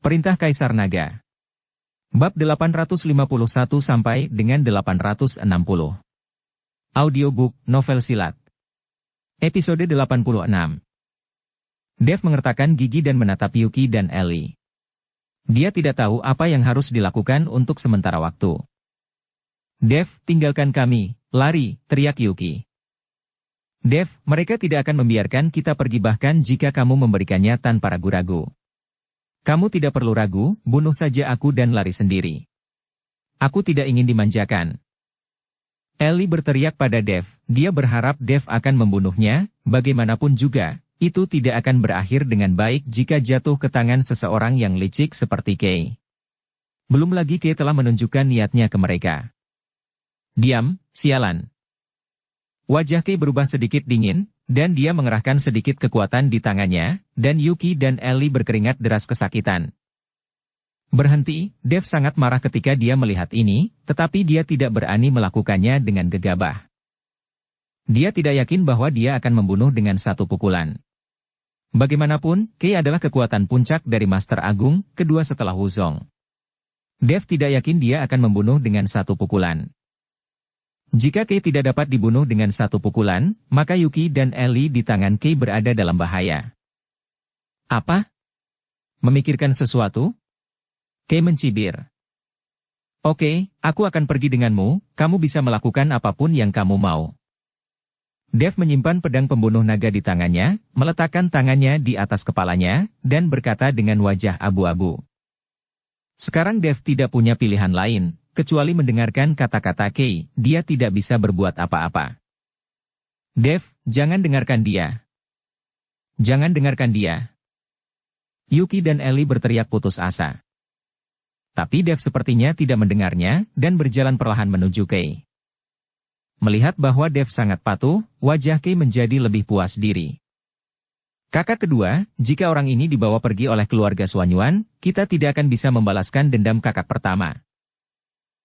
Perintah Kaisar Naga. Bab 851 sampai dengan 860. Audiobook, novel silat. Episode 86. Dev mengertakkan gigi dan menatap Yuki dan Ellie. Dia tidak tahu apa yang harus dilakukan untuk sementara waktu. Dev, tinggalkan kami, lari, teriak Yuki. Dev, mereka tidak akan membiarkan kita pergi bahkan jika kamu memberikannya tanpa ragu-ragu. Kamu tidak perlu ragu, bunuh saja aku dan lari sendiri. Aku tidak ingin dimanjakan. Ellie berteriak pada Dev, dia berharap Dev akan membunuhnya, bagaimanapun juga, itu tidak akan berakhir dengan baik jika jatuh ke tangan seseorang yang licik seperti Kay. Belum lagi Kay telah menunjukkan niatnya ke mereka. Diam, sialan. Wajah Kay berubah sedikit dingin, dan dia mengerahkan sedikit kekuatan di tangannya, dan Yuki dan Ellie berkeringat deras kesakitan. Berhenti, Dev sangat marah ketika dia melihat ini, tetapi dia tidak berani melakukannya dengan gegabah. Dia tidak yakin bahwa dia akan membunuh dengan satu pukulan. Bagaimanapun, Kay adalah kekuatan puncak dari Master Agung, kedua setelah Wuzong. Dev tidak yakin dia akan membunuh dengan satu pukulan. Jika Kay tidak dapat dibunuh dengan satu pukulan, maka Yuki dan Ellie di tangan Kay berada dalam bahaya. Apa? Memikirkan sesuatu? Kay mencibir. Oke, aku akan pergi denganmu, kamu bisa melakukan apapun yang kamu mau. Dev menyimpan pedang pembunuh naga di tangannya, meletakkan tangannya di atas kepalanya, dan berkata dengan wajah abu-abu. Sekarang Dev tidak punya pilihan lain. Kecuali mendengarkan kata-kata Kay, dia tidak bisa berbuat apa-apa. Dev, jangan dengarkan dia. Jangan dengarkan dia. Yuki dan Ellie berteriak putus asa. Tapi Dev sepertinya tidak mendengarnya, dan berjalan perlahan menuju Kay. Melihat bahwa Dev sangat patuh, wajah Kay menjadi lebih puas diri. Kakak kedua, jika orang ini dibawa pergi oleh keluarga Xuanyuan, kita tidak akan bisa membalaskan dendam kakak pertama.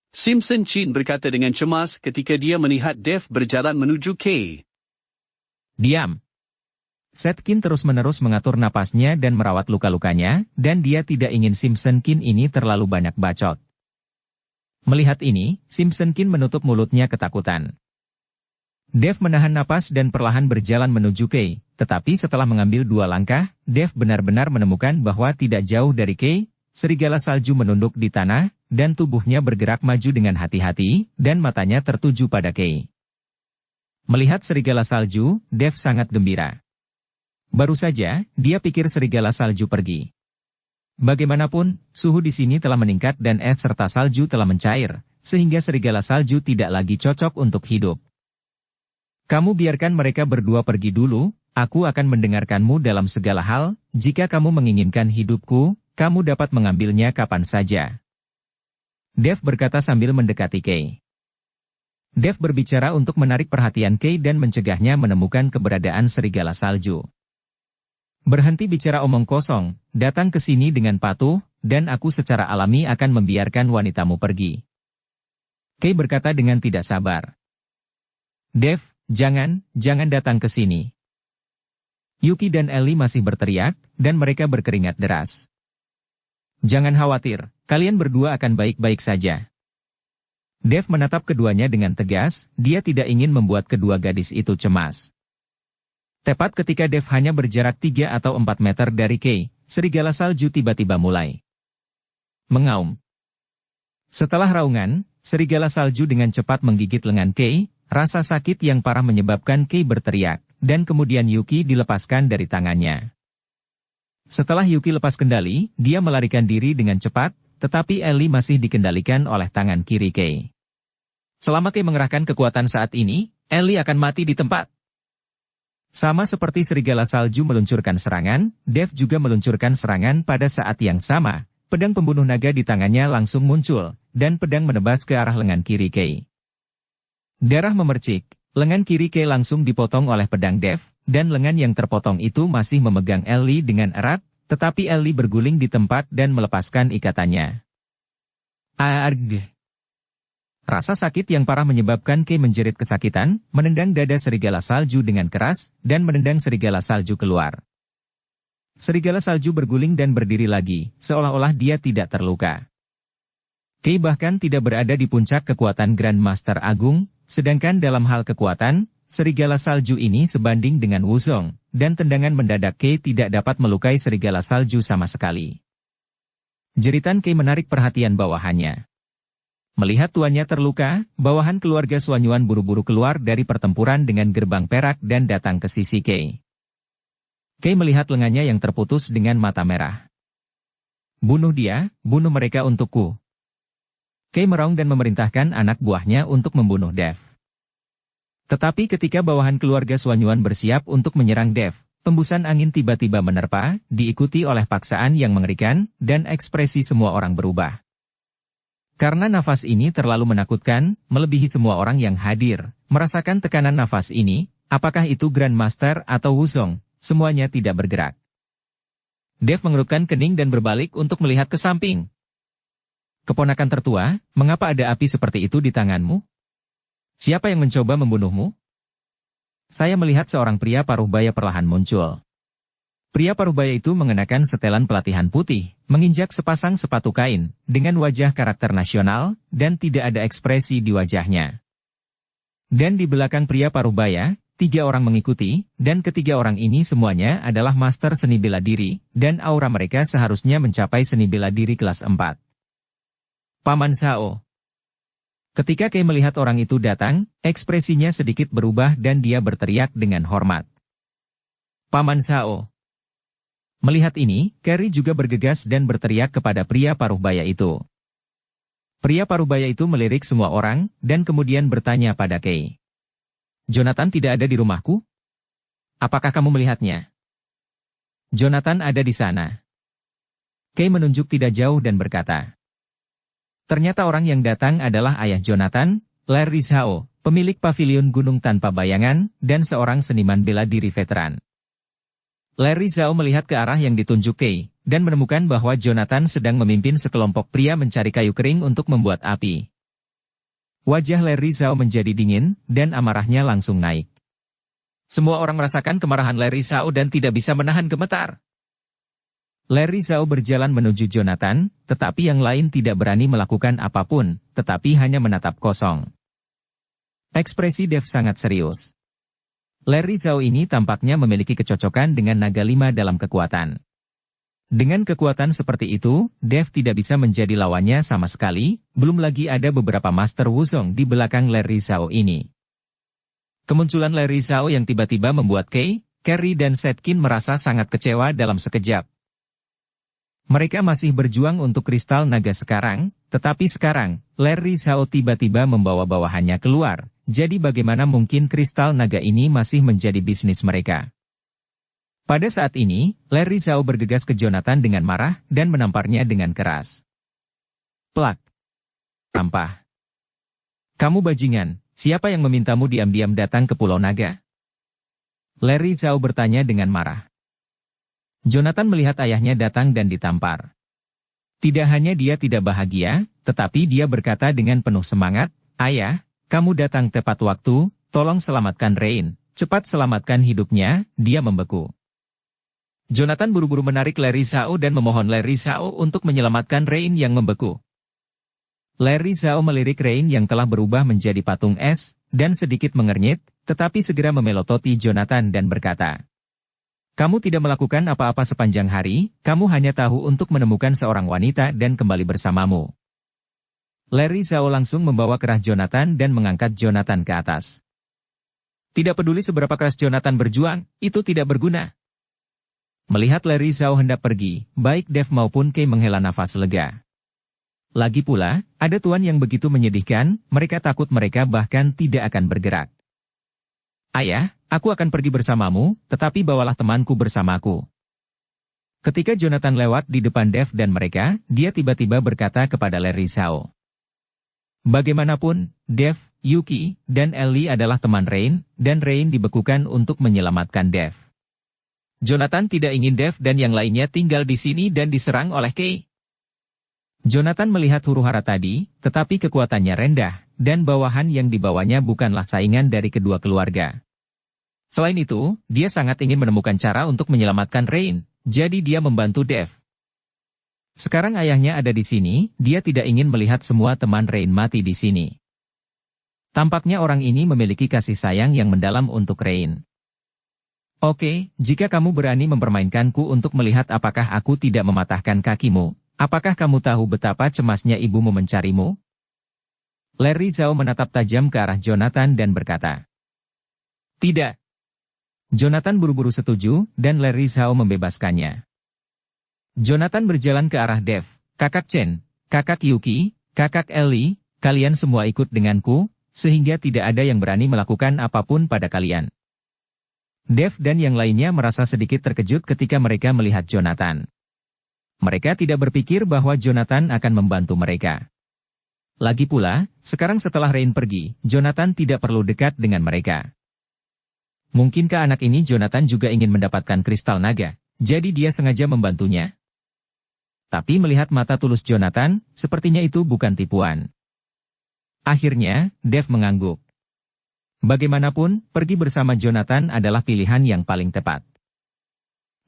Simpson Chin berkata dengan cemas ketika dia melihat Dev berjalan menuju Kay. Diam. Setkin terus-menerus mengatur napasnya dan merawat luka-lukanya, dan dia tidak ingin Simpson Kin ini terlalu banyak bacot. Melihat ini, Simpson Kin menutup mulutnya ketakutan. Dev menahan napas dan perlahan berjalan menuju Kay, tetapi setelah mengambil 2 langkah, Dev benar-benar menemukan bahwa tidak jauh dari Kay, serigala salju menunduk di tanah, dan tubuhnya bergerak maju dengan hati-hati, dan matanya tertuju pada Kay. Melihat serigala salju, Dev sangat gembira. Baru saja, dia pikir serigala salju pergi. Bagaimanapun, suhu di sini telah meningkat dan es serta salju telah mencair, sehingga serigala salju tidak lagi cocok untuk hidup. Kamu biarkan mereka berdua pergi dulu, aku akan mendengarkanmu dalam segala hal, jika kamu menginginkan hidupku, kamu dapat mengambilnya kapan saja. Dev berkata sambil mendekati Kay. Dev berbicara untuk menarik perhatian Kay dan mencegahnya menemukan keberadaan serigala salju. Berhenti bicara omong kosong, datang ke sini dengan patuh, dan aku secara alami akan membiarkan wanitamu pergi. Kay berkata dengan tidak sabar. Dev, jangan datang ke sini. Yuki dan Ellie masih berteriak, dan mereka berkeringat deras. Jangan khawatir, kalian berdua akan baik-baik saja. Dev menatap keduanya dengan tegas, dia tidak ingin membuat kedua gadis itu cemas. Tepat ketika Dev hanya berjarak 3 atau 4 meter dari Kay, serigala salju tiba-tiba mulai mengaum. Setelah raungan, serigala salju dengan cepat menggigit lengan Kay, rasa sakit yang parah menyebabkan Kay berteriak, dan kemudian Yuki dilepaskan dari tangannya. Setelah Yuki lepas kendali, dia melarikan diri dengan cepat, tetapi Ellie masih dikendalikan oleh tangan kiri Kay. Selama Kay mengerahkan kekuatan saat ini, Ellie akan mati di tempat. Sama seperti serigala salju meluncurkan serangan, Dev juga meluncurkan serangan pada saat yang sama. Pedang pembunuh naga di tangannya langsung muncul, dan pedang menebas ke arah lengan kiri Kay. Darah memercik, lengan kiri Kay langsung dipotong oleh pedang Dev, dan lengan yang terpotong itu masih memegang Ellie dengan erat, tetapi Ellie berguling di tempat dan melepaskan ikatannya. Arg! Rasa sakit yang parah menyebabkan Kay menjerit kesakitan, menendang dada serigala salju dengan keras, dan menendang serigala salju keluar. serigala salju berguling dan berdiri lagi, seolah-olah dia tidak terluka. Kay bahkan tidak berada di puncak kekuatan Grandmaster Agung, sedangkan dalam hal kekuatan, serigala salju ini sebanding dengan Wuzong, dan tendangan mendadak Kay tidak dapat melukai serigala salju sama sekali. Jeritan Kay menarik perhatian bawahannya. Melihat tuannya terluka, bawahan keluarga Suanyuan buru-buru keluar dari pertempuran dengan gerbang perak dan datang ke sisi Kay. Kay melihat lengannya yang terputus dengan mata merah. Bunuh dia, bunuh mereka untukku. Kay meraung dan memerintahkan anak buahnya untuk membunuh Dev. Tetapi ketika bawahan keluarga Suanyuan bersiap untuk menyerang Dev, hembusan angin tiba-tiba menerpa, diikuti oleh paksaan yang mengerikan, dan ekspresi semua orang berubah. Karena nafas ini terlalu menakutkan, melebihi semua orang yang hadir, merasakan tekanan nafas ini, apakah itu Grandmaster atau Wuzong, semuanya tidak bergerak. Dev mengerutkan kening dan berbalik untuk melihat ke samping. Keponakan tertua, mengapa ada api seperti itu di tanganmu? Siapa yang mencoba membunuhmu? Saya melihat seorang pria paruh-baya perlahan muncul. Pria paruh-baya itu mengenakan setelan pelatihan putih, menginjak sepasang sepatu kain, dengan wajah karakter nasional, dan tidak ada ekspresi di wajahnya. Dan di belakang pria paruh-baya, 3 orang mengikuti, dan ketiga orang ini semuanya adalah master seni bela diri, dan aura mereka seharusnya mencapai seni bela diri kelas 4. Paman Sao. Ketika Kay melihat orang itu datang, ekspresinya sedikit berubah dan dia berteriak dengan hormat. Paman Sao. Melihat ini, Carrie juga bergegas dan berteriak kepada pria paruh-baya itu. Pria paruh-baya itu melirik semua orang, dan kemudian bertanya pada Kay. Jonathan tidak ada di rumahku? Apakah kamu melihatnya? Jonathan ada di sana. Kay menunjuk tidak jauh dan berkata. Ternyata orang yang datang adalah ayah Jonathan, Larry Zhao, pemilik pavilion Gunung Tanpa Bayangan, dan seorang seniman bela diri veteran. Larry Zhao melihat ke arah yang ditunjuk Kay, dan menemukan bahwa Jonathan sedang memimpin sekelompok pria mencari kayu kering untuk membuat api. Wajah Larry Zhao menjadi dingin, dan amarahnya langsung naik. Semua orang merasakan kemarahan Larry Zhao dan tidak bisa menahan gemetar. Larry Zhao berjalan menuju Jonathan, tetapi yang lain tidak berani melakukan apapun, tetapi hanya menatap kosong. Ekspresi Dev sangat serius. Larry Zhao ini tampaknya memiliki kecocokan dengan naga 5 dalam kekuatan. Dengan kekuatan seperti itu, Dev tidak bisa menjadi lawannya sama sekali, belum lagi ada beberapa Master Wuzong di belakang Larry Zhao ini. Kemunculan Larry Zhao yang tiba-tiba membuat Kay, Carrie dan Setkin merasa sangat kecewa dalam sekejap. Mereka masih berjuang untuk kristal naga sekarang, tetapi sekarang, Larry Zhao tiba-tiba membawa bawahannya keluar, jadi bagaimana mungkin kristal naga ini masih menjadi bisnis mereka? Pada saat ini, Larry Zhao bergegas ke Jonathan dengan marah dan menamparnya dengan keras. Plak. Tampah. Kamu bajingan, siapa yang memintamu diam-diam datang ke Pulau Naga? Larry Zhao bertanya dengan marah. Jonathan melihat ayahnya datang dan ditampar. Tidak hanya dia tidak bahagia, tetapi dia berkata dengan penuh semangat, Ayah, kamu datang tepat waktu, tolong selamatkan Rain, cepat selamatkan hidupnya, dia membeku. Jonathan buru-buru menarik Larry Zhao dan memohon Larry Zhao untuk menyelamatkan Rain yang membeku. Larry Zhao melirik Rain yang telah berubah menjadi patung es, dan sedikit mengernyit, tetapi segera memelototi Jonathan dan berkata, kamu tidak melakukan apa-apa sepanjang hari, kamu hanya tahu untuk menemukan seorang wanita dan kembali bersamamu. Larry Zhao langsung membawa kerah Jonathan dan mengangkat Jonathan ke atas. Tidak peduli seberapa keras Jonathan berjuang, itu tidak berguna. Melihat Larry Zhao hendak pergi, baik Dev maupun Kay menghela nafas lega. Lagi pula, ada tuan yang begitu menyedihkan, mereka takut mereka bahkan tidak akan bergerak. Ayah, aku akan pergi bersamamu, tetapi bawalah temanku bersamaku. Ketika Jonathan lewat di depan Dev dan mereka, dia tiba-tiba berkata kepada Larry Zhao. Bagaimanapun, Dev, Yuki, dan Ellie adalah teman Rain, dan Rain dibekukan untuk menyelamatkan Dev. Jonathan tidak ingin Dev dan yang lainnya tinggal di sini dan diserang oleh Kay. Jonathan melihat huru-hara tadi, tetapi kekuatannya rendah, dan bawahan yang dibawanya bukanlah saingan dari kedua keluarga. Selain itu, dia sangat ingin menemukan cara untuk menyelamatkan Rain, jadi dia membantu Dev. Sekarang ayahnya ada di sini, dia tidak ingin melihat semua teman Rain mati di sini. Tampaknya orang ini memiliki kasih sayang yang mendalam untuk Rain. Oke, jika kamu berani mempermainkanku untuk melihat apakah aku tidak mematahkan kakimu, apakah kamu tahu betapa cemasnya ibumu mencarimu? Larry Zhao menatap tajam ke arah Jonathan dan berkata, "Tidak." Jonathan buru-buru setuju, dan Larry Zhao membebaskannya. Jonathan berjalan ke arah Dev, kakak Chen, kakak Yuki, kakak Ellie, kalian semua ikut denganku, sehingga tidak ada yang berani melakukan apapun pada kalian. Dev dan yang lainnya merasa sedikit terkejut ketika mereka melihat Jonathan. Mereka tidak berpikir bahwa Jonathan akan membantu mereka. Lagi pula, sekarang setelah Rain pergi, Jonathan tidak perlu dekat dengan mereka. Mungkinkah anak ini Jonathan juga ingin mendapatkan kristal naga, jadi dia sengaja membantunya? Tapi melihat mata tulus Jonathan, sepertinya itu bukan tipuan. Akhirnya, Dev mengangguk. Bagaimanapun, pergi bersama Jonathan adalah pilihan yang paling tepat.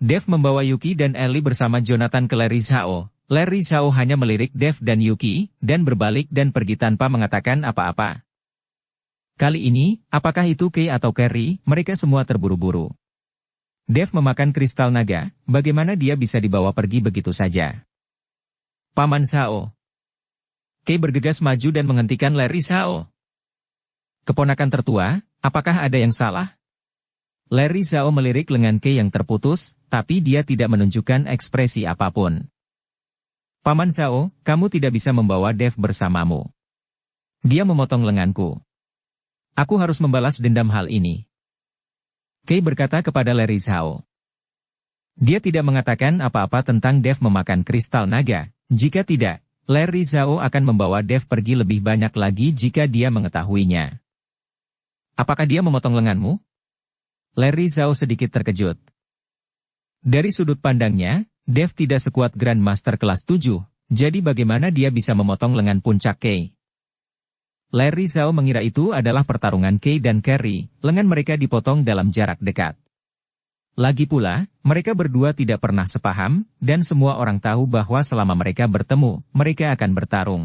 Dev membawa Yuki dan Ellie bersama Jonathan ke Larry Zhao. Larry Zhao hanya melirik Dev dan Yuki, dan berbalik dan pergi tanpa mengatakan apa-apa. Kali ini, apakah itu Kay atau Carrie, mereka semua terburu-buru. Dev memakan kristal naga, bagaimana dia bisa dibawa pergi begitu saja? Paman Zhao. Kay bergegas maju dan menghentikan Larry Zhao. Keponakan tertua, apakah ada yang salah? Larry Zhao melirik lengan Kay yang terputus, tapi dia tidak menunjukkan ekspresi apapun. Paman Zhao, kamu tidak bisa membawa Dev bersamamu. Dia memotong lenganku. Aku harus membalas dendam hal ini. Kay berkata kepada Larry Zhao. Dia tidak mengatakan apa-apa tentang Dev memakan kristal naga. Jika tidak, Larry Zhao akan membawa Dev pergi lebih banyak lagi jika dia mengetahuinya. Apakah dia memotong lenganmu? Larry Zhao sedikit terkejut. Dari sudut pandangnya, Dev tidak sekuat Grandmaster kelas 7, jadi bagaimana dia bisa memotong lengan puncak Kay? Larry Zhao mengira itu adalah pertarungan Kay dan Carrie, lengan mereka dipotong dalam jarak dekat. Lagi pula, mereka berdua tidak pernah sepaham, dan semua orang tahu bahwa selama mereka bertemu, mereka akan bertarung.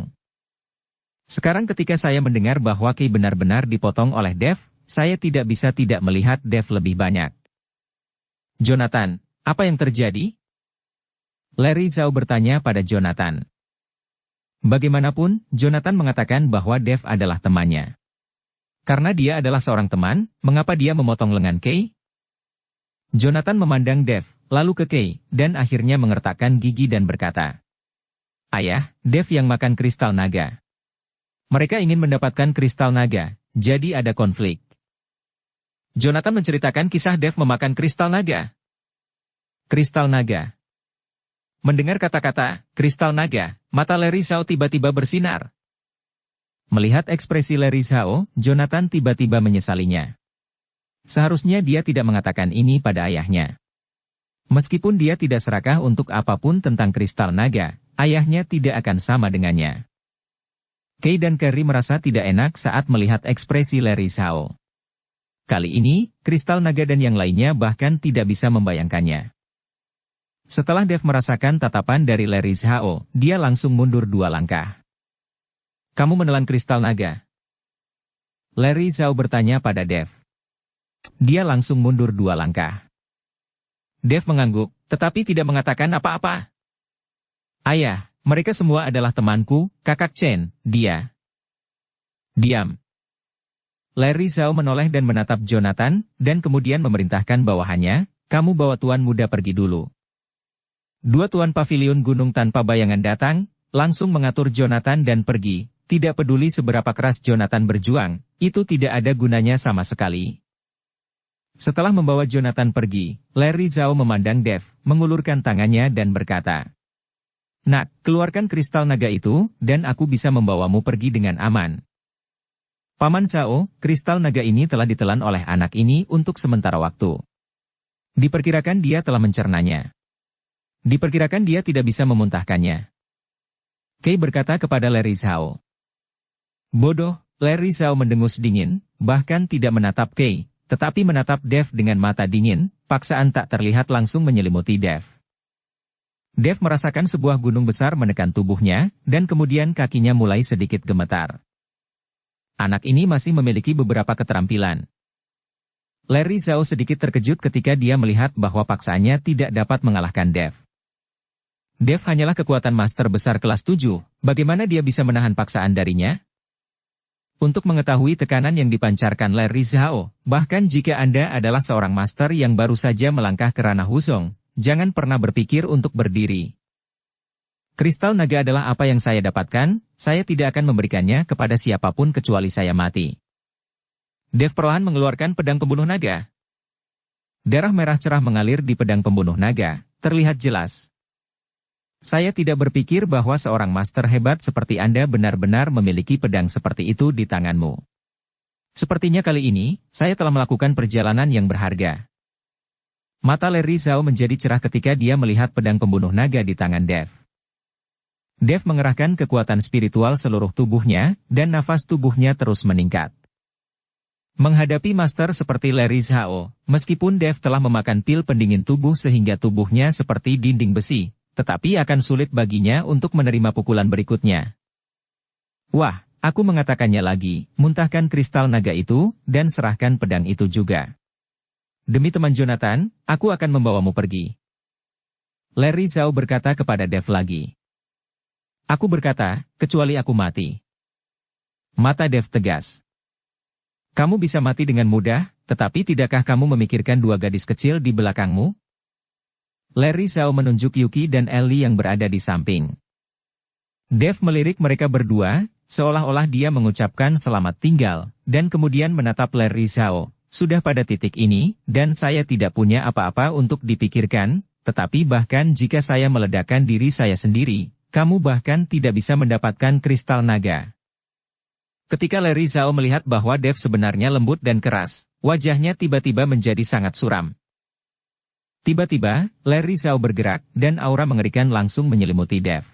Sekarang ketika saya mendengar bahwa Kay benar-benar dipotong oleh Dev, saya tidak bisa tidak melihat Dev lebih banyak. Jonathan, apa yang terjadi? Larry Zhao bertanya pada Jonathan. Bagaimanapun, Jonathan mengatakan bahwa Dev adalah temannya. Karena dia adalah seorang teman, mengapa dia memotong lengan Kay? Jonathan memandang Dev, lalu ke Kay, dan akhirnya mengertakkan gigi dan berkata, "Ayah, Dev yang makan kristal naga. Mereka ingin mendapatkan kristal naga, jadi ada konflik." Jonathan menceritakan kisah Dev memakan kristal naga. Kristal naga. Mendengar kata-kata, kristal naga, mata Larry Zhao tiba-tiba bersinar. Melihat ekspresi Larry Zhao, Jonathan tiba-tiba menyesalinya. Seharusnya dia tidak mengatakan ini pada ayahnya. Meskipun dia tidak serakah untuk apapun tentang kristal naga, ayahnya tidak akan sama dengannya. Kay dan Carrie merasa tidak enak saat melihat ekspresi Larry Zhao. Kali ini, kristal naga dan yang lainnya bahkan tidak bisa membayangkannya. Setelah Dev merasakan tatapan dari Larry Zhao, dia langsung mundur 2 langkah. "Kamu menelan kristal naga?" Larry Zhao bertanya pada Dev. Dia langsung mundur 2 langkah. Dev mengangguk, tetapi tidak mengatakan apa-apa. "Ayah, mereka semua adalah temanku, kakak Chen, dia." "Diam." Larry Zhao menoleh dan menatap Jonathan, dan kemudian memerintahkan bawahannya, "Kamu bawa tuan muda pergi dulu." 2 tuan pavilion gunung tanpa bayangan datang, langsung mengatur Jonathan dan pergi. Tidak peduli seberapa keras Jonathan berjuang, itu tidak ada gunanya sama sekali. Setelah membawa Jonathan pergi, Larry Zhao memandang Dev, mengulurkan tangannya dan berkata, "Nak, keluarkan kristal naga itu, dan aku bisa membawamu pergi dengan aman." Paman Zhao, kristal naga ini telah ditelan oleh anak ini untuk sementara waktu. Diperkirakan dia telah mencernanya. Diperkirakan dia tidak bisa memuntahkannya. Kay berkata kepada Larry Zhao. "Bodoh," Larry Zhao mendengus dingin, bahkan tidak menatap Kay, tetapi menatap Dev dengan mata dingin, paksaan tak terlihat langsung menyelimuti Dev. Dev merasakan sebuah gunung besar menekan tubuhnya, dan kemudian kakinya mulai sedikit gemetar. Anak ini masih memiliki beberapa keterampilan. Larry Zhao sedikit terkejut ketika dia melihat bahwa paksaannya tidak dapat mengalahkan Dev. Dev hanyalah kekuatan master besar kelas 7, bagaimana dia bisa menahan paksaan darinya? Untuk mengetahui tekanan yang dipancarkan Larry Zhao, bahkan jika Anda adalah seorang master yang baru saja melangkah ke ranah Wuzong, jangan pernah berpikir untuk berdiri. Kristal naga adalah apa yang saya dapatkan, saya tidak akan memberikannya kepada siapapun kecuali saya mati. Dev perlahan mengeluarkan pedang pembunuh naga. Darah merah cerah mengalir di pedang pembunuh naga, terlihat jelas. Saya tidak berpikir bahwa seorang master hebat seperti Anda benar-benar memiliki pedang seperti itu di tanganmu. Sepertinya kali ini, saya telah melakukan perjalanan yang berharga. Mata Larry Zhao menjadi cerah ketika dia melihat pedang pembunuh naga di tangan Dev. Dev mengerahkan kekuatan spiritual seluruh tubuhnya, dan nafas tubuhnya terus meningkat. Menghadapi master seperti Larry Zhao, meskipun Dev telah memakan pil pendingin tubuh sehingga tubuhnya seperti dinding besi, tetapi akan sulit baginya untuk menerima pukulan berikutnya. Wah, aku mengatakannya lagi, muntahkan kristal naga itu, dan serahkan pedang itu juga. Demi teman Jonathan, aku akan membawamu pergi. Larry Zhao berkata kepada Dev lagi. Aku berkata, kecuali aku mati. Mata Dev tegas. Kamu bisa mati dengan mudah, tetapi tidakkah kamu memikirkan dua gadis kecil di belakangmu? Larry Zhao menunjuk Yuki dan Ellie yang berada di samping. Dev melirik mereka berdua, seolah-olah dia mengucapkan selamat tinggal, dan kemudian menatap Larry Zhao. Sudah pada titik ini, dan saya tidak punya apa-apa untuk dipikirkan, tetapi bahkan jika saya meledakkan diri saya sendiri, kamu bahkan tidak bisa mendapatkan kristal naga. Ketika Larry Zhao melihat bahwa Dev sebenarnya lembut dan keras, wajahnya tiba-tiba menjadi sangat suram. Tiba-tiba, Larry Zhao bergerak, dan aura mengerikan langsung menyelimuti Dev.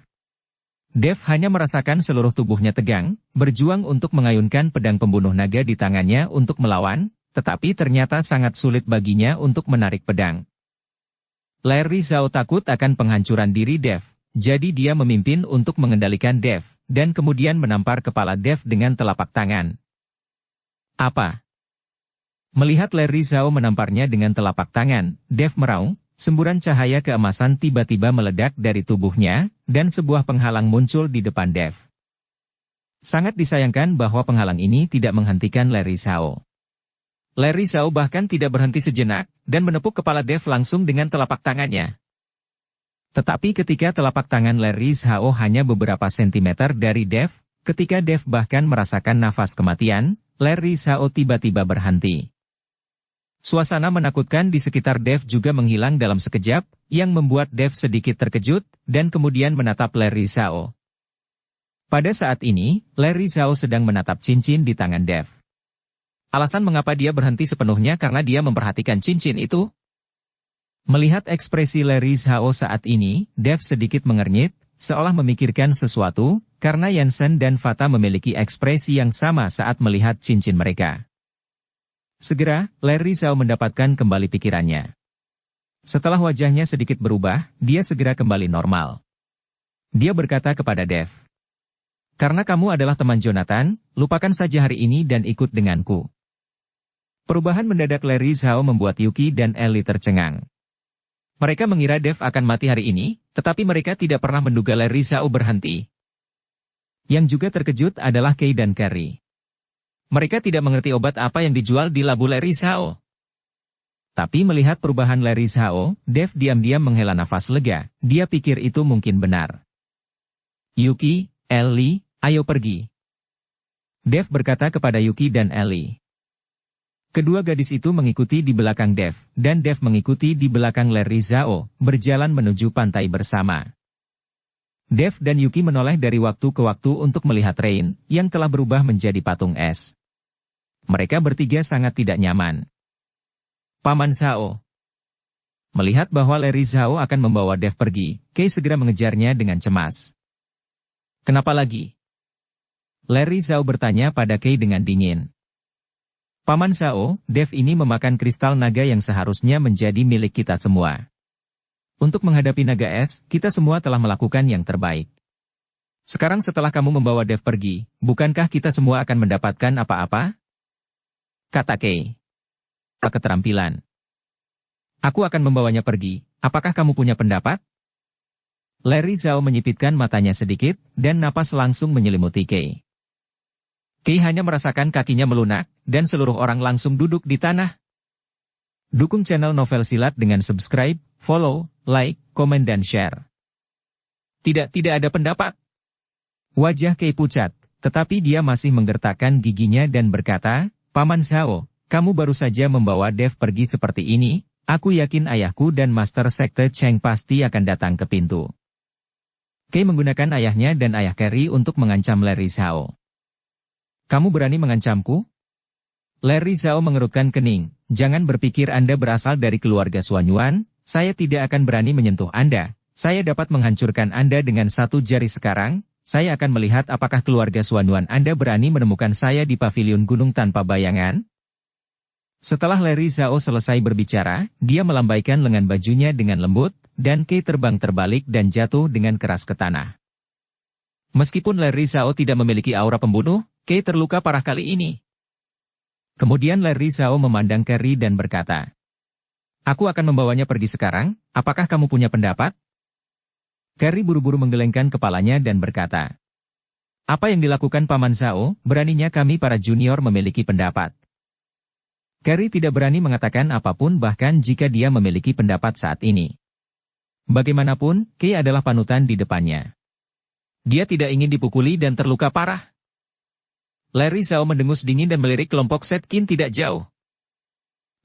Dev hanya merasakan seluruh tubuhnya tegang, berjuang untuk mengayunkan pedang pembunuh naga di tangannya untuk melawan, tetapi ternyata sangat sulit baginya untuk menarik pedang. Larry Zhao takut akan penghancuran diri Dev, jadi dia memimpin untuk mengendalikan Dev, dan kemudian menampar kepala Dev dengan telapak tangan. Apa? Melihat Larry Zhao menamparnya dengan telapak tangan, Dev meraung, semburan cahaya keemasan tiba-tiba meledak dari tubuhnya, dan sebuah penghalang muncul di depan Dev. Sangat disayangkan bahwa penghalang ini tidak menghentikan Larry Zhao. Larry Zhao bahkan tidak berhenti sejenak, dan menepuk kepala Dev langsung dengan telapak tangannya. Tetapi ketika telapak tangan Larry Zhao hanya beberapa sentimeter dari Dev, ketika Dev bahkan merasakan nafas kematian, Larry Zhao tiba-tiba berhenti. Suasana menakutkan di sekitar Dev juga menghilang dalam sekejap, yang membuat Dev sedikit terkejut, dan kemudian menatap Larry Zhao. Pada saat ini, Larry Zhao sedang menatap cincin di tangan Dev. Alasan mengapa dia berhenti sepenuhnya karena dia memperhatikan cincin itu? Melihat ekspresi Larry Zhao saat ini, Dev sedikit mengernyit, seolah memikirkan sesuatu, karena Yansen dan Fata memiliki ekspresi yang sama saat melihat cincin mereka. Segera, Larry Zhao mendapatkan kembali pikirannya. Setelah wajahnya sedikit berubah, dia segera kembali normal. Dia berkata kepada Dev, "Karena kamu adalah teman Jonathan, lupakan saja hari ini dan ikut denganku." Perubahan mendadak Larry Zhao membuat Yuki dan Ellie tercengang. Mereka mengira Dev akan mati hari ini, tetapi mereka tidak pernah menduga Larry Zhao berhenti. Yang juga terkejut adalah Kay dan Carrie. Mereka tidak mengerti obat apa yang dijual di labu Larry Zhao. Tapi melihat perubahan Larry Zhao, Dev diam-diam menghela nafas lega, dia pikir itu mungkin benar. Yuki, Ellie, ayo pergi. Dev berkata kepada Yuki dan Ellie. Kedua gadis itu mengikuti di belakang Dev, dan Dev mengikuti di belakang Larry Zhao, berjalan menuju pantai bersama. Dev dan Yuki menoleh dari waktu ke waktu untuk melihat Rain, yang telah berubah menjadi patung es. Mereka bertiga sangat tidak nyaman. Paman Zhao. Melihat bahwa Larry Zhao akan membawa Dev pergi, Kay segera mengejarnya dengan cemas. Kenapa lagi? Larry Zhao bertanya pada Kay dengan dingin. Paman Zhao, Dev ini memakan kristal naga yang seharusnya menjadi milik kita semua. Untuk menghadapi naga es, kita semua telah melakukan yang terbaik. Sekarang setelah kamu membawa Dev pergi, bukankah kita semua akan mendapatkan apa-apa? Kata Kay. Keterampilan. Aku akan membawanya pergi, apakah kamu punya pendapat? Larry Zhao menyipitkan matanya sedikit, dan napas langsung menyelimuti Kay. Kay hanya merasakan kakinya melunak, dan seluruh orang langsung duduk di tanah. Dukung channel Novel Silat dengan subscribe, follow, like, komen dan share. Tidak ada pendapat. Wajah Kay pucat, tetapi dia masih menggertakkan giginya dan berkata, Paman Zhao, kamu baru saja membawa Dev pergi seperti ini, aku yakin ayahku dan Master Sekte Cheng pasti akan datang ke pintu. Kay menggunakan ayahnya dan ayah Carrie untuk mengancam Larry Zhao. Kamu berani mengancamku? Larry Zhao mengerutkan kening, jangan berpikir Anda berasal dari keluarga Xuanyuan, saya tidak akan berani menyentuh Anda, saya dapat menghancurkan Anda dengan satu jari sekarang, saya akan melihat apakah keluarga Xuanyuan Anda berani menemukan saya di pavilion gunung tanpa bayangan. Setelah Larry Zhao selesai berbicara, dia melambaikan lengan bajunya dengan lembut, dan Kay terbang terbalik dan jatuh dengan keras ke tanah. Meskipun Larry Zhao tidak memiliki aura pembunuh, Kay terluka parah kali ini. Kemudian Larry Zhao memandang Carrie dan berkata, aku akan membawanya pergi sekarang, apakah kamu punya pendapat? Carrie buru-buru menggelengkan kepalanya dan berkata, apa yang dilakukan Paman Zhao, beraninya kami para junior memiliki pendapat. Carrie tidak berani mengatakan apapun bahkan jika dia memiliki pendapat saat ini. Bagaimanapun, Kay adalah panutan di depannya. Dia tidak ingin dipukuli dan terluka parah. Larry Zhao mendengus dingin dan melirik kelompok Setkin tidak jauh.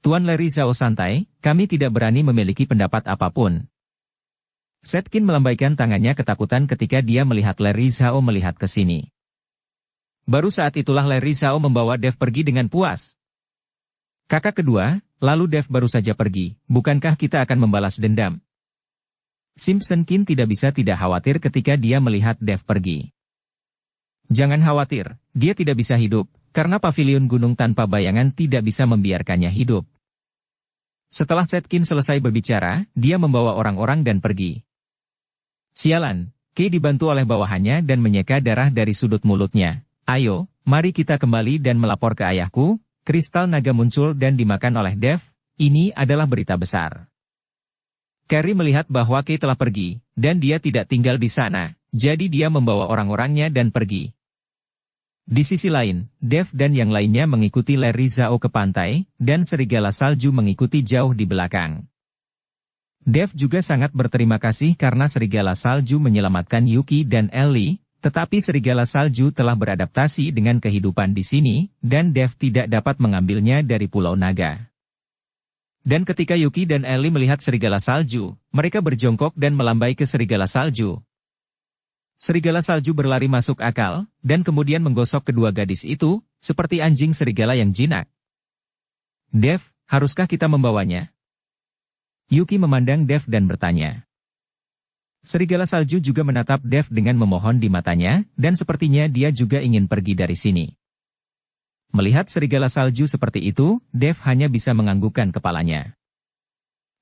Tuan Larry Zhao santai, kami tidak berani memiliki pendapat apapun. Setkin melambaikan tangannya ketakutan ketika dia melihat Larry Zhao melihat ke sini. Baru saat itulah Larry Zhao membawa Dev pergi dengan puas. Kakak kedua, lalu Dev baru saja pergi, bukankah kita akan membalas dendam? Simpson Kin tidak bisa tidak khawatir ketika dia melihat Dev pergi. Jangan khawatir, dia tidak bisa hidup, karena pavilion gunung tanpa bayangan tidak bisa membiarkannya hidup. Setelah Setkin selesai berbicara, dia membawa orang-orang dan pergi. Sialan, Kay dibantu oleh bawahannya dan menyeka darah dari sudut mulutnya. Ayo, mari kita kembali dan melapor ke ayahku. Kristal naga muncul dan dimakan oleh Dev, ini adalah berita besar. Carrie melihat bahwa Kay telah pergi, dan dia tidak tinggal di sana, jadi dia membawa orang-orangnya dan pergi. Di sisi lain, Dev dan yang lainnya mengikuti Larry Zhao ke pantai, dan serigala salju mengikuti jauh di belakang. Dev juga sangat berterima kasih karena serigala salju menyelamatkan Yuki dan Ellie, tetapi serigala salju telah beradaptasi dengan kehidupan di sini, dan Dev tidak dapat mengambilnya dari Pulau Naga. Dan ketika Yuki dan Ellie melihat serigala salju, mereka berjongkok dan melambai ke serigala salju. Serigala salju berlari masuk akal, dan kemudian menggosok kedua gadis itu, seperti anjing serigala yang jinak. Dev, haruskah kita membawanya? Yuki memandang Dev dan bertanya. Serigala salju juga menatap Dev dengan memohon di matanya, dan sepertinya dia juga ingin pergi dari sini. Melihat serigala salju seperti itu, Dev hanya bisa menganggukkan kepalanya.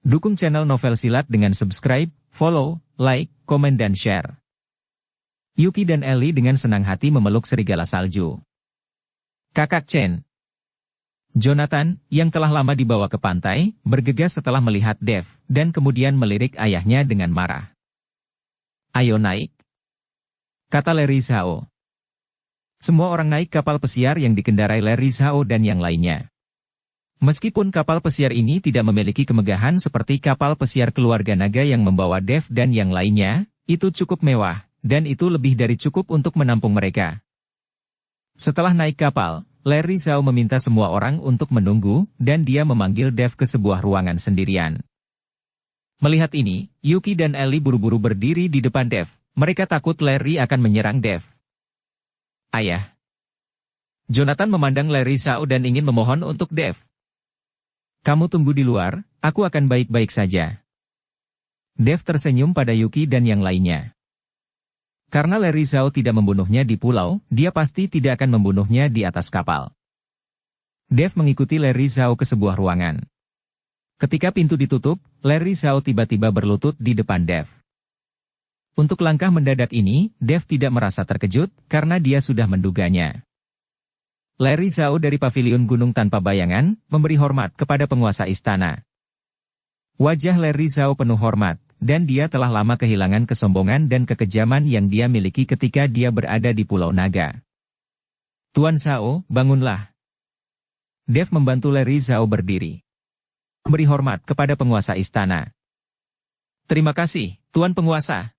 Dukung channel Novel Silat dengan subscribe, follow, like, komen dan share. Yuki dan Ellie dengan senang hati memeluk serigala salju. Kakak Chen. Jonathan, yang telah lama dibawa ke pantai, bergegas setelah melihat Dev, dan kemudian melirik ayahnya dengan marah. Ayo naik, kata Larry Zhao. Semua orang naik kapal pesiar yang dikendarai Larry Zhao dan yang lainnya. Meskipun kapal pesiar ini tidak memiliki kemegahan seperti kapal pesiar keluarga naga yang membawa Dev dan yang lainnya, itu cukup mewah, dan itu lebih dari cukup untuk menampung mereka. Setelah naik kapal, Larry Zhao meminta semua orang untuk menunggu, dan dia memanggil Dev ke sebuah ruangan sendirian. Melihat ini, Yuki dan Ellie buru-buru berdiri di depan Dev. Mereka takut Larry akan menyerang Dev. Ayah. Jonathan memandang Larry Zhao dan ingin memohon untuk Dev. Kamu tunggu di luar, aku akan baik-baik saja. Dev tersenyum pada Yuki dan yang lainnya. Karena Larry Zhao tidak membunuhnya di pulau, dia pasti tidak akan membunuhnya di atas kapal. Dev mengikuti Larry Zhao ke sebuah ruangan. Ketika pintu ditutup, Larry Zhao tiba-tiba berlutut di depan Dev. Untuk langkah mendadak ini, Dev tidak merasa terkejut, karena dia sudah menduganya. Larry Zhao dari Paviliun Gunung Tanpa Bayangan, memberi hormat kepada penguasa istana. Wajah Larry Zhao penuh hormat, dan dia telah lama kehilangan kesombongan dan kekejaman yang dia miliki ketika dia berada di Pulau Naga. Tuan Zhao, bangunlah. Dev membantu Larry Zhao berdiri. Memberi hormat kepada penguasa istana. Terima kasih, Tuan Penguasa.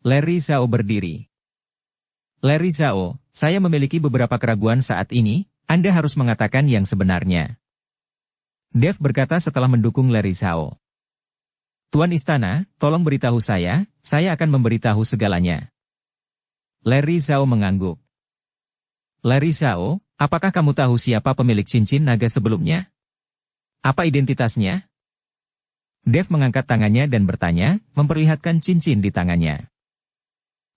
Larry Zhao berdiri. Larry Zhao, saya memiliki beberapa keraguan saat ini, Anda harus mengatakan yang sebenarnya. Dev berkata setelah mendukung Larry Zhao. Tuan Istana, tolong beritahu saya akan memberitahu segalanya. Larry Zhao mengangguk. Larry Zhao, apakah kamu tahu siapa pemilik cincin naga sebelumnya? Apa identitasnya? Dev mengangkat tangannya dan bertanya, memperlihatkan cincin di tangannya.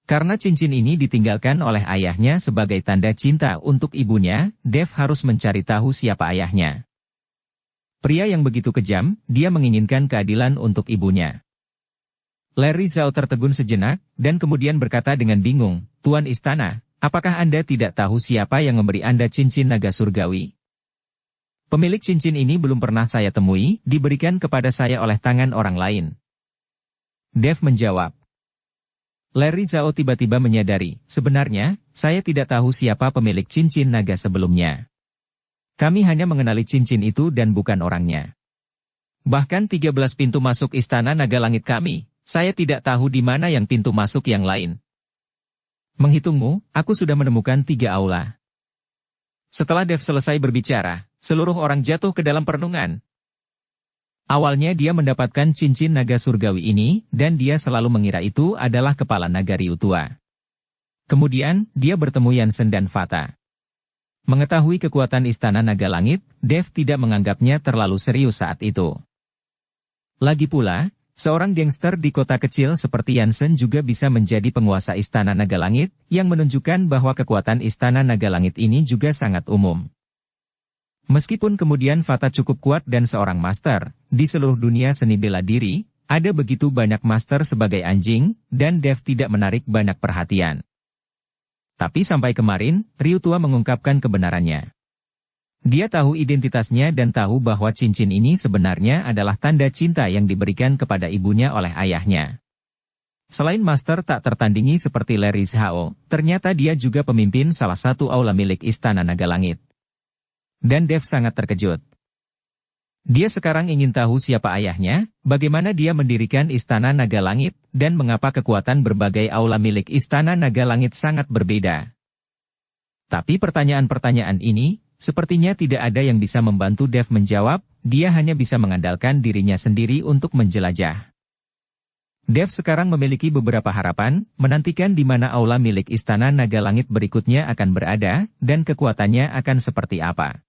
Karena cincin ini ditinggalkan oleh ayahnya sebagai tanda cinta untuk ibunya, Dev harus mencari tahu siapa ayahnya. Pria yang begitu kejam, dia menginginkan keadilan untuk ibunya. Larry Zhao tertegun sejenak, dan kemudian berkata dengan bingung, Tuan Istana, apakah Anda tidak tahu siapa yang memberi Anda cincin naga surgawi? Pemilik cincin ini belum pernah saya temui, diberikan kepada saya oleh tangan orang lain. Dev menjawab. Larry Zhao tiba-tiba menyadari, sebenarnya, saya tidak tahu siapa pemilik cincin naga sebelumnya. Kami hanya mengenali cincin itu dan bukan orangnya. Bahkan 13 pintu masuk istana naga langit kami, saya tidak tahu di mana yang pintu masuk yang lain. Menghitungmu, aku sudah menemukan 3 aula. Setelah Dev selesai berbicara, seluruh orang jatuh ke dalam perenungan. Awalnya dia mendapatkan cincin naga surgawi ini, dan dia selalu mengira itu adalah kepala naga Ryu tua. Kemudian, dia bertemu Yansen dan Fata. Mengetahui kekuatan istana naga langit, Dev tidak menganggapnya terlalu serius saat itu. Lagi pula, seorang gangster di kota kecil seperti Yansen juga bisa menjadi penguasa istana naga langit, yang menunjukkan bahwa kekuatan istana naga langit ini juga sangat umum. Meskipun kemudian Fata cukup kuat dan seorang master, di seluruh dunia seni bela diri, ada begitu banyak master sebagai anjing, dan Dev tidak menarik banyak perhatian. Tapi sampai kemarin, Ryu tua mengungkapkan kebenarannya. Dia tahu identitasnya dan tahu bahwa cincin ini sebenarnya adalah tanda cinta yang diberikan kepada ibunya oleh ayahnya. Selain master tak tertandingi seperti Larry Zhao, ternyata dia juga pemimpin salah satu aula milik Istana Naga Langit. Dan Dev sangat terkejut. Dia sekarang ingin tahu siapa ayahnya, bagaimana dia mendirikan Istana Naga Langit, dan mengapa kekuatan berbagai aula milik Istana Naga Langit sangat berbeda. Tapi pertanyaan-pertanyaan ini, sepertinya tidak ada yang bisa membantu Dev menjawab, dia hanya bisa mengandalkan dirinya sendiri untuk menjelajah. Dev sekarang memiliki beberapa harapan, menantikan di mana aula milik Istana Naga Langit berikutnya akan berada, dan kekuatannya akan seperti apa.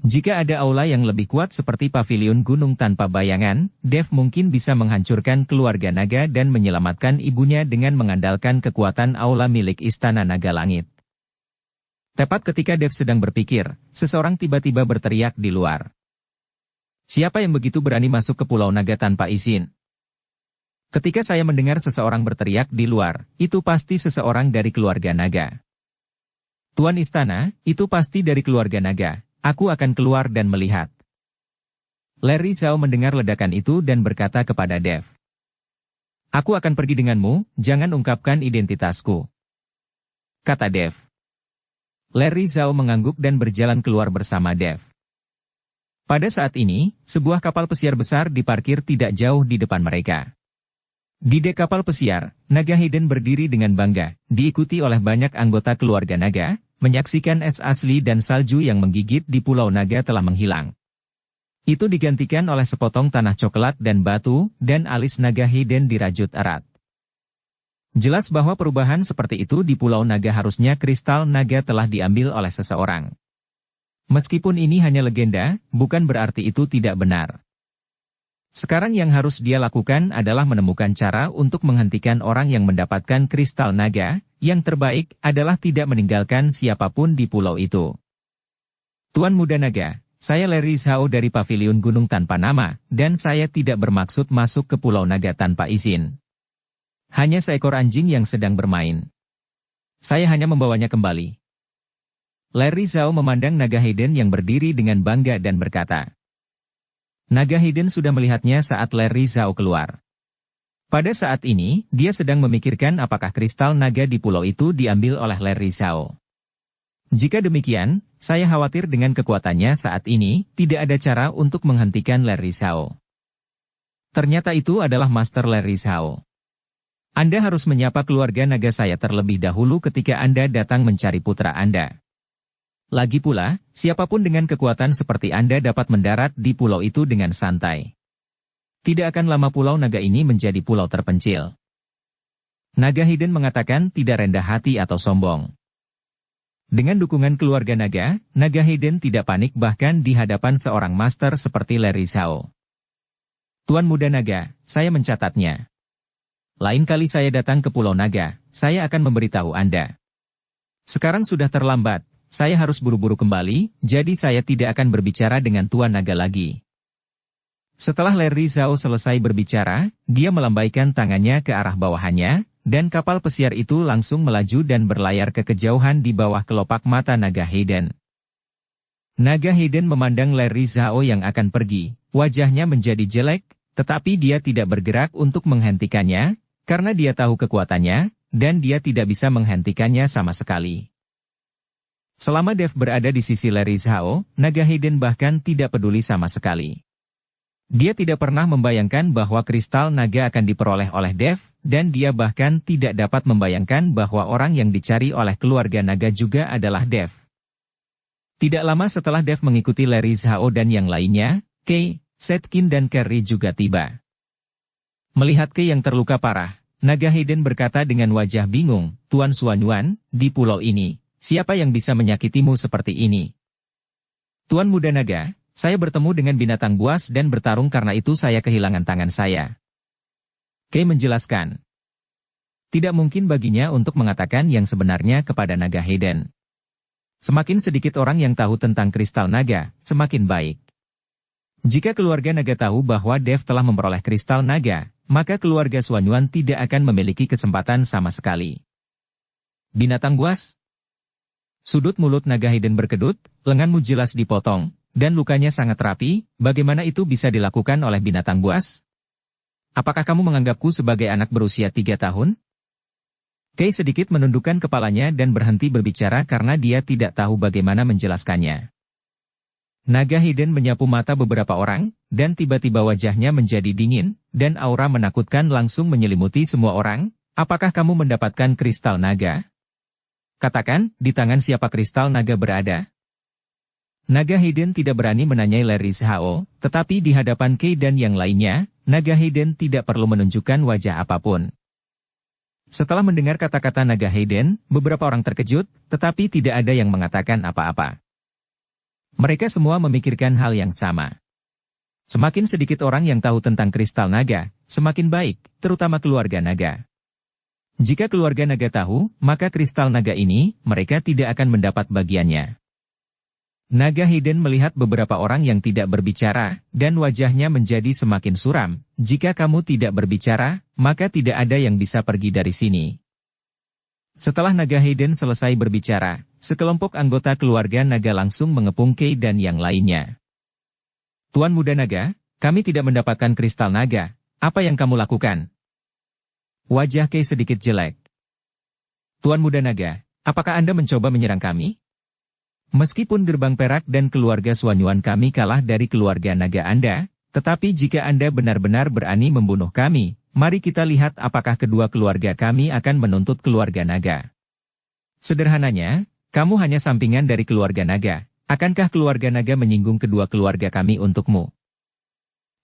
Jika ada aula yang lebih kuat seperti Paviliun Gunung Tanpa Bayangan, Dev mungkin bisa menghancurkan keluarga naga dan menyelamatkan ibunya dengan mengandalkan kekuatan aula milik Istana Naga Langit. Tepat ketika Dev sedang berpikir, seseorang tiba-tiba berteriak di luar. Siapa yang begitu berani masuk ke Pulau Naga tanpa izin? Ketika saya mendengar seseorang berteriak di luar, itu pasti seseorang dari keluarga naga. Tuan Istana, itu pasti dari keluarga naga, aku akan keluar dan melihat. Larry Zhao mendengar ledakan itu dan berkata kepada Dev. Aku akan pergi denganmu, jangan ungkapkan identitasku. Kata Dev. Larry Zhao mengangguk dan berjalan keluar bersama Dev. Pada saat ini, sebuah kapal pesiar besar diparkir tidak jauh di depan mereka. Di dek kapal pesiar, Naga Hayden berdiri dengan bangga, diikuti oleh banyak anggota keluarga naga, menyaksikan es asli dan salju yang menggigit di Pulau Naga telah menghilang. Itu digantikan oleh sepotong tanah coklat dan batu, dan alis Naga Hayden dirajut erat. Jelas bahwa perubahan seperti itu di Pulau Naga harusnya kristal naga telah diambil oleh seseorang. Meskipun ini hanya legenda, bukan berarti itu tidak benar. Sekarang yang harus dia lakukan adalah menemukan cara untuk menghentikan orang yang mendapatkan kristal naga, yang terbaik adalah tidak meninggalkan siapapun di pulau itu. Tuan Muda Naga, saya Larry Zhao dari Paviliun Gunung Tanpa Nama, dan saya tidak bermaksud masuk ke Pulau Naga tanpa izin. Hanya seekor anjing yang sedang bermain. Saya hanya membawanya kembali. Larry Zhao memandang Naga Hayden yang berdiri dengan bangga dan berkata. Naga Hayden sudah melihatnya saat Larry Zhao keluar. Pada saat ini, dia sedang memikirkan apakah kristal naga di pulau itu diambil oleh Larry Zhao. Jika demikian, saya khawatir dengan kekuatannya saat ini, tidak ada cara untuk menghentikan Larry Zhao. Ternyata itu adalah Master Larry Zhao. Anda harus menyapa keluarga naga saya terlebih dahulu ketika Anda datang mencari putra Anda. Lagi pula, siapapun dengan kekuatan seperti Anda dapat mendarat di pulau itu dengan santai. Tidak akan lama pulau naga ini menjadi pulau terpencil. Naga Hayden mengatakan tidak rendah hati atau sombong. Dengan dukungan keluarga naga, Naga Hayden tidak panik bahkan di hadapan seorang master seperti Larry Zhao. Tuan Muda Naga, saya mencatatnya. Lain kali saya datang ke Pulau Naga, saya akan memberitahu Anda. Sekarang sudah terlambat. Saya harus buru-buru kembali, jadi saya tidak akan berbicara dengan Tuan Naga lagi. Setelah Larry Zhao selesai berbicara, dia melambaikan tangannya ke arah bawahannya, dan kapal pesiar itu langsung melaju dan berlayar ke kejauhan di bawah kelopak mata Naga Hayden. Naga Hayden memandang Larry Zhao yang akan pergi, wajahnya menjadi jelek, tetapi dia tidak bergerak untuk menghentikannya, karena dia tahu kekuatannya, dan dia tidak bisa menghentikannya sama sekali. Selama Dev berada di sisi Larry Zhao, Naga Hayden bahkan tidak peduli sama sekali. Dia tidak pernah membayangkan bahwa kristal naga akan diperoleh oleh Dev, dan dia bahkan tidak dapat membayangkan bahwa orang yang dicari oleh keluarga naga juga adalah Dev. Tidak lama setelah Dev mengikuti Larry Zhao dan yang lainnya, Kei, Setkin dan Kerry juga tiba. Melihat Kei yang terluka parah, Naga Hayden berkata dengan wajah bingung, Tuan Xuanyuan, di pulau ini, siapa yang bisa menyakitimu seperti ini? Tuan Muda Naga, saya bertemu dengan binatang buas dan bertarung karena itu saya kehilangan tangan saya. Kei menjelaskan. Tidak mungkin baginya untuk mengatakan yang sebenarnya kepada Naga Hayden. Semakin sedikit orang yang tahu tentang kristal naga, semakin baik. Jika keluarga naga tahu bahwa Dev telah memperoleh kristal naga, maka keluarga Xuanyuan tidak akan memiliki kesempatan sama sekali. Binatang buas? Sudut mulut Naga Hayden berkedut, lenganmu jelas dipotong, dan lukanya sangat rapi, bagaimana itu bisa dilakukan oleh binatang buas? Apakah kamu menganggapku sebagai anak berusia 3 tahun? Kei sedikit menundukkan kepalanya dan berhenti berbicara karena dia tidak tahu bagaimana menjelaskannya. Naga Hayden menyapu mata beberapa orang, dan tiba-tiba wajahnya menjadi dingin, dan aura menakutkan langsung menyelimuti semua orang. Apakah kamu mendapatkan kristal naga? Katakan, di tangan siapa kristal naga berada? Naga Hayden tidak berani menanyai Larry Zhao, tetapi di hadapan Kei dan yang lainnya, Naga Hayden tidak perlu menunjukkan wajah apapun. Setelah mendengar kata-kata Naga Hayden, beberapa orang terkejut, tetapi tidak ada yang mengatakan apa-apa. Mereka semua memikirkan hal yang sama. Semakin sedikit orang yang tahu tentang kristal naga, semakin baik, terutama keluarga naga. Jika keluarga naga tahu, maka kristal naga ini, mereka tidak akan mendapat bagiannya. Naga Hayden melihat beberapa orang yang tidak berbicara, dan wajahnya menjadi semakin suram. Jika kamu tidak berbicara, maka tidak ada yang bisa pergi dari sini. Setelah Naga Hayden selesai berbicara, sekelompok anggota keluarga naga langsung mengepung Kei dan yang lainnya. Tuan Muda Naga, kami tidak mendapatkan kristal naga, apa yang kamu lakukan? Wajah Kei sedikit jelek. Tuan Muda Naga, apakah Anda mencoba menyerang kami? Meskipun gerbang perak dan keluarga Xuanyuan kami kalah dari keluarga naga Anda, tetapi jika Anda benar-benar berani membunuh kami, mari kita lihat apakah kedua keluarga kami akan menuntut keluarga naga. Sederhananya, kamu hanya sampingan dari keluarga naga, akankah keluarga naga menyinggung kedua keluarga kami untukmu?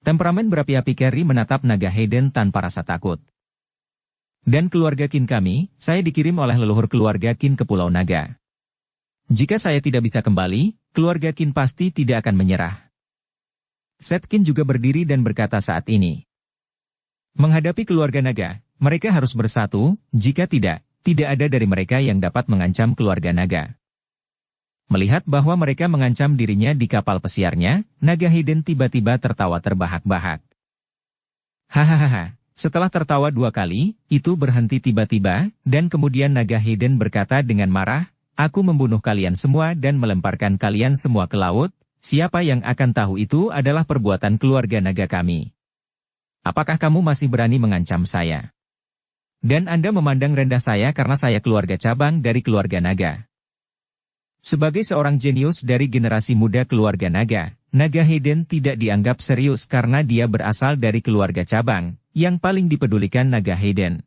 Temperamen berapi-api Kerry menatap Naga Hayden tanpa rasa takut. Dan keluarga Qin kami, saya dikirim oleh leluhur keluarga Qin ke Pulau Naga. Jika saya tidak bisa kembali, keluarga Qin pasti tidak akan menyerah. Setkin juga berdiri dan berkata saat ini. Menghadapi keluarga naga, mereka harus bersatu, jika tidak, tidak ada dari mereka yang dapat mengancam keluarga naga. Melihat bahwa mereka mengancam dirinya di kapal pesiarnya, naga hidden tiba-tiba tertawa terbahak-bahak. Hahaha, setelah tertawa 2 kali, itu berhenti tiba-tiba, dan kemudian naga hidden berkata dengan marah, "Aku membunuh kalian semua dan melemparkan kalian semua ke laut, siapa yang akan tahu itu adalah perbuatan keluarga naga kami? Apakah kamu masih berani mengancam saya? Dan Anda memandang rendah saya karena saya keluarga cabang dari keluarga naga." Sebagai seorang jenius dari generasi muda keluarga naga, naga hidden tidak dianggap serius karena dia berasal dari keluarga cabang, yang paling dipedulikan naga hidden.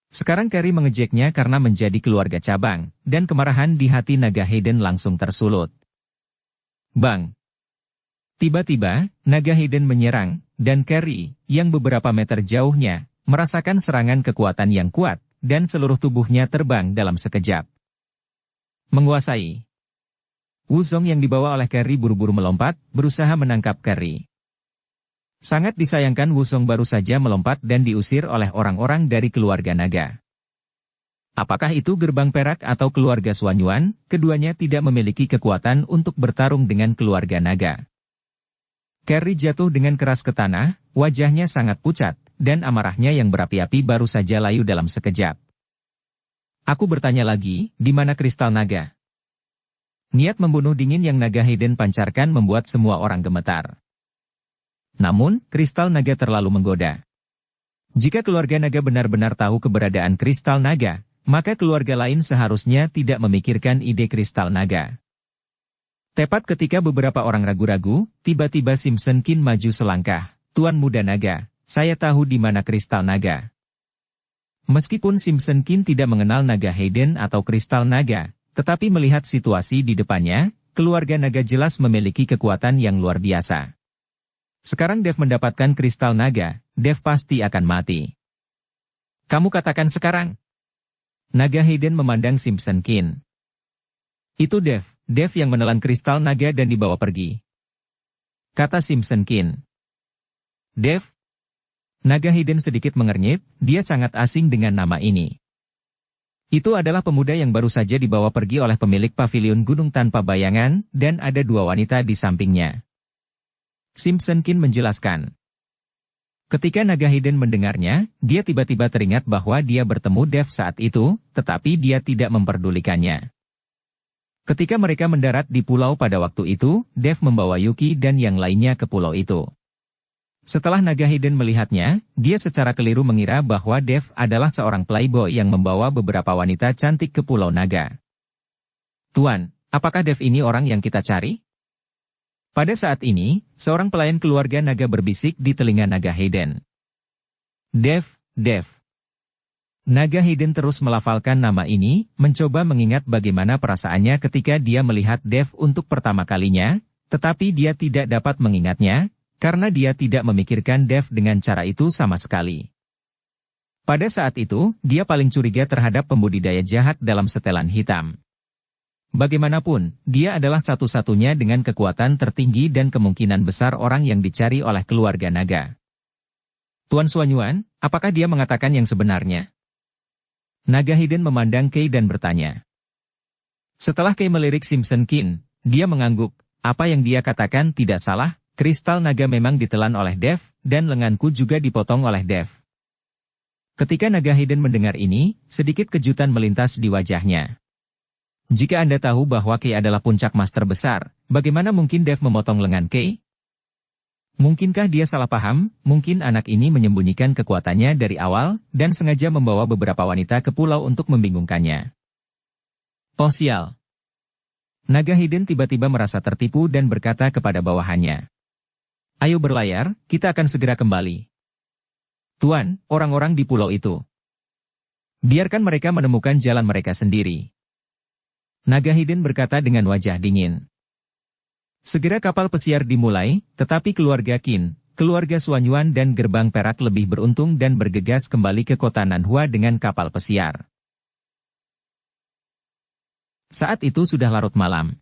Sekarang Carrie mengejeknya karena menjadi keluarga cabang, dan kemarahan di hati naga hidden langsung tersulut. Bang! Tiba-tiba, naga hidden menyerang, dan Carrie, yang beberapa meter jauhnya, merasakan serangan kekuatan yang kuat, dan seluruh tubuhnya terbang dalam sekejap. Menguasai. Wuzong yang dibawa oleh Carrie buru-buru melompat, berusaha menangkap Carrie. Sangat disayangkan Wuzong baru saja melompat dan diusir oleh orang-orang dari keluarga naga. Apakah itu gerbang perak atau keluarga Xuanyuan, keduanya tidak memiliki kekuatan untuk bertarung dengan keluarga naga. Carrie jatuh dengan keras ke tanah, wajahnya sangat pucat, dan amarahnya yang berapi-api baru saja layu dalam sekejap. Aku bertanya lagi, di mana kristal naga? Niat membunuh dingin yang naga hidden pancarkan membuat semua orang gemetar. Namun, kristal naga terlalu menggoda. Jika keluarga naga benar-benar tahu keberadaan kristal naga, maka keluarga lain seharusnya tidak memikirkan ide kristal naga. Tepat ketika beberapa orang ragu-ragu, tiba-tiba Simpson Kin maju selangkah. "Tuan Muda Naga, saya tahu di mana kristal naga." Meskipun Simpson Kin tidak mengenal naga hidden atau kristal naga, tetapi melihat situasi di depannya, keluarga naga jelas memiliki kekuatan yang luar biasa. Sekarang Dev mendapatkan kristal naga, Dev pasti akan mati. "Kamu katakan sekarang?" Naga hidden memandang Simpson Kin. "Itu Dev yang menelan kristal naga dan dibawa pergi," kata Simpson Kin. "Dev?" Naga hidden sedikit mengernyit, dia sangat asing dengan nama ini. Itu adalah pemuda yang baru saja dibawa pergi oleh pemilik pavilion gunung tanpa bayangan, dan ada 2 wanita di sampingnya. Simpson Kin menjelaskan. Ketika naga hidden mendengarnya, dia tiba-tiba teringat bahwa dia bertemu Dev saat itu, tetapi dia tidak memperdulikannya. Ketika mereka mendarat di pulau pada waktu itu, Dev membawa Yuki dan yang lainnya ke pulau itu. Setelah naga hidden melihatnya, dia secara keliru mengira bahwa Dev adalah seorang playboy yang membawa beberapa wanita cantik ke Pulau Naga. "Tuan, apakah Dev ini orang yang kita cari?" Pada saat ini, seorang pelayan keluarga naga berbisik di telinga naga hidden. Dev. Naga hidden terus melafalkan nama ini, mencoba mengingat bagaimana perasaannya ketika dia melihat Dev untuk pertama kalinya, tetapi dia tidak dapat mengingatnya, karena dia tidak memikirkan Dev dengan cara itu sama sekali. Pada saat itu, dia paling curiga terhadap pembudidaya jahat dalam setelan hitam. Bagaimanapun, dia adalah satu-satunya dengan kekuatan tertinggi dan kemungkinan besar orang yang dicari oleh keluarga naga. "Tuan Xuanyuan, apakah dia mengatakan yang sebenarnya?" Naga hidden memandang Kei dan bertanya. Setelah Kei melirik Simpson Kin, dia mengangguk, "Apa yang dia katakan tidak salah. Kristal naga memang ditelan oleh Dev, dan lenganku juga dipotong oleh Dev." Ketika naga hidden mendengar ini, sedikit kejutan melintas di wajahnya. "Jika Anda tahu bahwa Kei adalah puncak master besar, bagaimana mungkin Dev memotong lengan Kei? Mungkinkah dia salah paham? Mungkin anak ini menyembunyikan kekuatannya dari awal, dan sengaja membawa beberapa wanita ke pulau untuk membingungkannya." "Oh sial." Naga hidden tiba-tiba merasa tertipu dan berkata kepada bawahannya. "Ayo berlayar, kita akan segera kembali." "Tuan, orang-orang di pulau itu. Biarkan mereka menemukan jalan mereka sendiri." Naga hidden berkata dengan wajah dingin. Segera kapal pesiar dimulai, tetapi keluarga Qin, keluarga Xuanyuan dan gerbang perak lebih beruntung dan bergegas kembali ke kota Nanhua dengan kapal pesiar. Saat itu sudah larut malam.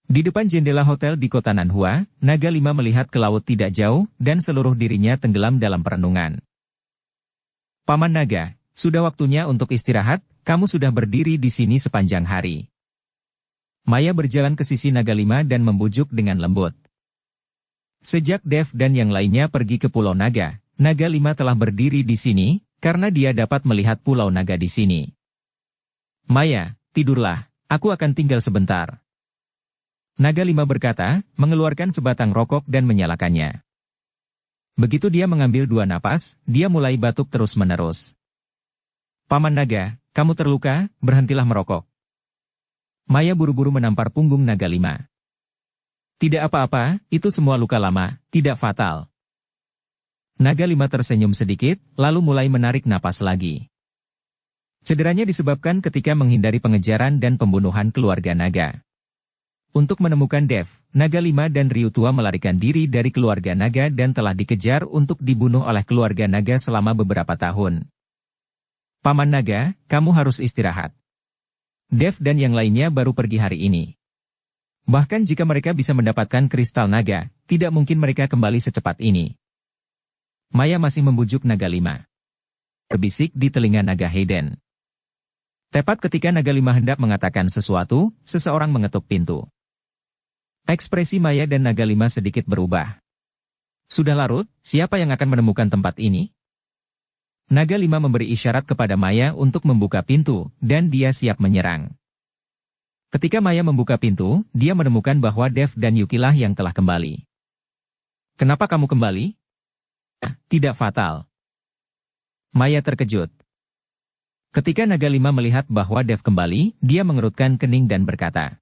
Di depan jendela hotel di kota Nanhua, Naga 5 melihat ke laut tidak jauh, dan seluruh dirinya tenggelam dalam perenungan. "Paman Naga, sudah waktunya untuk istirahat, kamu sudah berdiri di sini sepanjang hari. Maya berjalan ke sisi naga lima dan membujuk dengan lembut. Sejak Dev dan yang lainnya pergi ke Pulau Naga, naga lima telah berdiri di sini, karena dia dapat melihat Pulau Naga di sini. Maya, tidurlah, aku akan tinggal sebentar. Naga lima berkata, mengeluarkan sebatang rokok dan menyalakannya. Begitu dia mengambil 2 napas, dia mulai batuk terus-menerus. Paman Naga, kamu terluka, berhentilah merokok. Maya buru-buru menampar punggung naga lima. Tidak apa-apa, itu semua luka lama, tidak fatal. Naga lima tersenyum sedikit, lalu mulai menarik napas lagi. Cederanya disebabkan ketika menghindari pengejaran dan pembunuhan keluarga naga. Untuk menemukan Dev, naga lima dan Ryu tua melarikan diri dari keluarga naga dan telah dikejar untuk dibunuh oleh keluarga naga selama beberapa tahun. Paman Naga, kamu harus istirahat. Dev dan yang lainnya baru pergi hari ini. Bahkan jika mereka bisa mendapatkan kristal naga, tidak mungkin mereka kembali secepat ini. Maya masih membujuk naga lima. Berbisik di telinga naga Hayden. Tepat ketika naga lima hendak mengatakan sesuatu, seseorang mengetuk pintu. Ekspresi Maya dan naga lima sedikit berubah. Sudah larut, siapa yang akan menemukan tempat ini? Naga lima memberi isyarat kepada Maya untuk membuka pintu, dan dia siap menyerang. Ketika Maya membuka pintu, dia menemukan bahwa Dev dan Yuki lah yang telah kembali. Kenapa kamu kembali? Tidak fatal. Maya terkejut. Ketika naga lima melihat bahwa Dev kembali, dia mengerutkan kening dan berkata,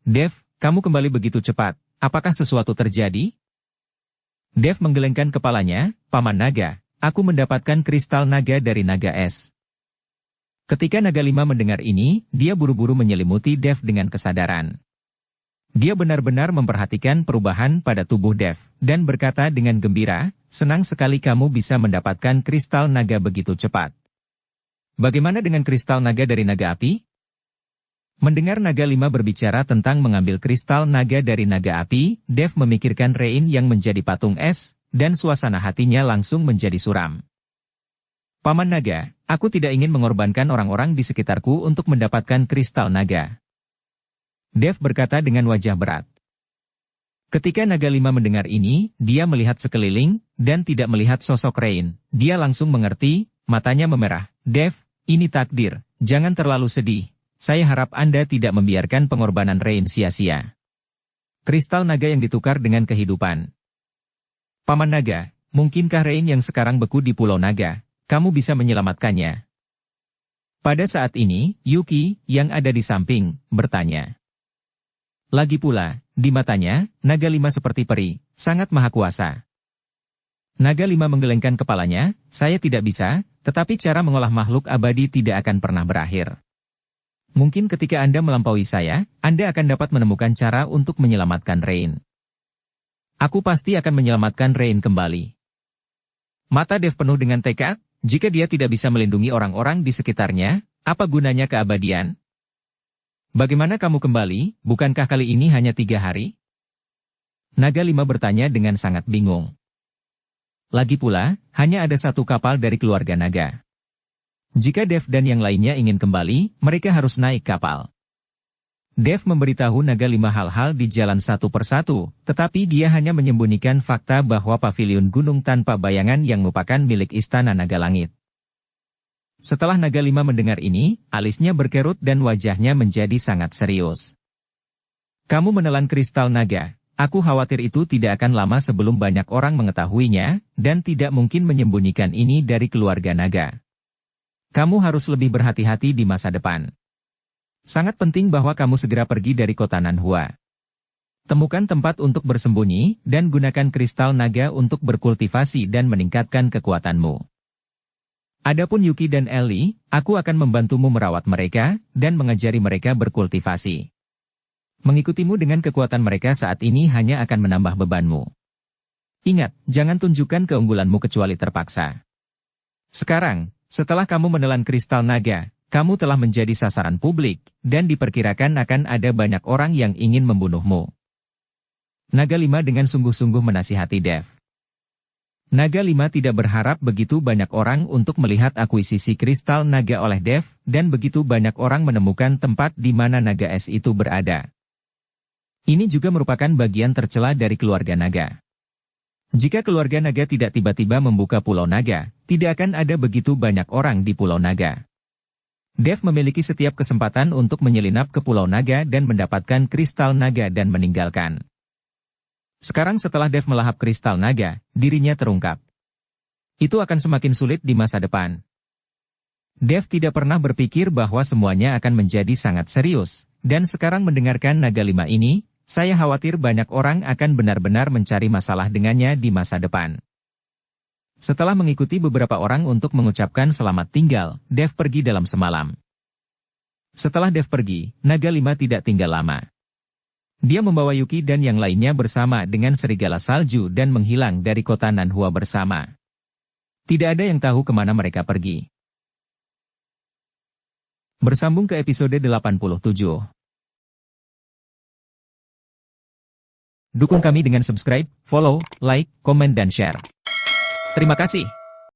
Dev, kamu kembali begitu cepat, apakah sesuatu terjadi? Dev menggelengkan kepalanya, Paman Naga. Aku mendapatkan kristal naga dari naga es. Ketika naga lima mendengar ini, dia buru-buru menyelimuti Dev dengan kesadaran. Dia benar-benar memperhatikan perubahan pada tubuh Dev, dan berkata dengan gembira, senang sekali kamu bisa mendapatkan kristal naga begitu cepat. Bagaimana dengan kristal naga dari naga api? Mendengar naga lima berbicara tentang mengambil kristal naga dari naga api, Dev memikirkan Rain yang menjadi patung es, dan suasana hatinya langsung menjadi suram. Paman Naga, aku tidak ingin mengorbankan orang-orang di sekitarku untuk mendapatkan kristal naga. Dev berkata dengan wajah berat. Ketika naga lima mendengar ini, dia melihat sekeliling, dan tidak melihat sosok Rain. Dia langsung mengerti, matanya memerah. Dev, ini takdir, jangan terlalu sedih. Saya harap Anda tidak membiarkan pengorbanan Rain sia-sia. Kristal naga yang ditukar dengan kehidupan. Paman Naga, mungkinkah Rain yang sekarang beku di Pulau Naga, kamu bisa menyelamatkannya? Pada saat ini, Yuki, yang ada di samping, bertanya. Lagi pula, di matanya, naga lima seperti peri, sangat maha kuasa. Naga lima menggelengkan kepalanya, saya tidak bisa, tetapi cara mengolah makhluk abadi tidak akan pernah berakhir. Mungkin ketika Anda melampaui saya, Anda akan dapat menemukan cara untuk menyelamatkan Rain. Aku pasti akan menyelamatkan Rain kembali. Mata Dev penuh dengan tekad, jika dia tidak bisa melindungi orang-orang di sekitarnya, apa gunanya keabadian? Bagaimana kamu kembali, bukankah kali ini hanya 3 hari? Naga lima bertanya dengan sangat bingung. Lagi pula, hanya ada 1 kapal dari keluarga naga. Jika Dev dan yang lainnya ingin kembali, mereka harus naik kapal. Dev memberitahu naga lima hal-hal di jalan satu persatu, tetapi dia hanya menyembunyikan fakta bahwa pavilion gunung tanpa bayangan yang merupakan milik istana naga langit. Setelah naga lima mendengar ini, alisnya berkerut dan wajahnya menjadi sangat serius. Kamu menelan kristal naga, aku khawatir itu tidak akan lama sebelum banyak orang mengetahuinya, dan tidak mungkin menyembunyikan ini dari keluarga naga. Kamu harus lebih berhati-hati di masa depan. Sangat penting bahwa kamu segera pergi dari kota Nanhua. Temukan tempat untuk bersembunyi, dan gunakan kristal naga untuk berkultivasi dan meningkatkan kekuatanmu. Adapun Yuki dan Ellie, aku akan membantumu merawat mereka, dan mengajari mereka berkultivasi. Mengikutimu dengan kekuatan mereka saat ini hanya akan menambah bebanmu. Ingat, jangan tunjukkan keunggulanmu kecuali terpaksa. Sekarang, setelah kamu menelan kristal naga, kamu telah menjadi sasaran publik, dan diperkirakan akan ada banyak orang yang ingin membunuhmu. Naga lima dengan sungguh-sungguh menasihati Dev. Naga 5 tidak berharap begitu banyak orang untuk melihat akuisisi kristal naga oleh Dev, dan begitu banyak orang menemukan tempat di mana naga es itu berada. Ini juga merupakan bagian tercela dari keluarga naga. Jika keluarga naga tidak tiba-tiba membuka Pulau Naga, tidak akan ada begitu banyak orang di Pulau Naga. Dev memiliki setiap kesempatan untuk menyelinap ke Pulau Naga dan mendapatkan kristal naga dan meninggalkan. Sekarang setelah Dev melahap kristal naga, dirinya terungkap. Itu akan semakin sulit di masa depan. Dev tidak pernah berpikir bahwa semuanya akan menjadi sangat serius, dan sekarang mendengarkan naga 5 ini, saya khawatir banyak orang akan benar-benar mencari masalah dengannya di masa depan. Setelah mengikuti beberapa orang untuk mengucapkan selamat tinggal, Dev pergi dalam semalam. Setelah Dev pergi, naga 5 tidak tinggal lama. Dia membawa Yuki dan yang lainnya bersama dengan serigala salju dan menghilang dari kota Nanhua bersama. Tidak ada yang tahu kemana mereka pergi. Bersambung ke episode 87. Dukung kami dengan subscribe, follow, like, komen dan share. Terima kasih.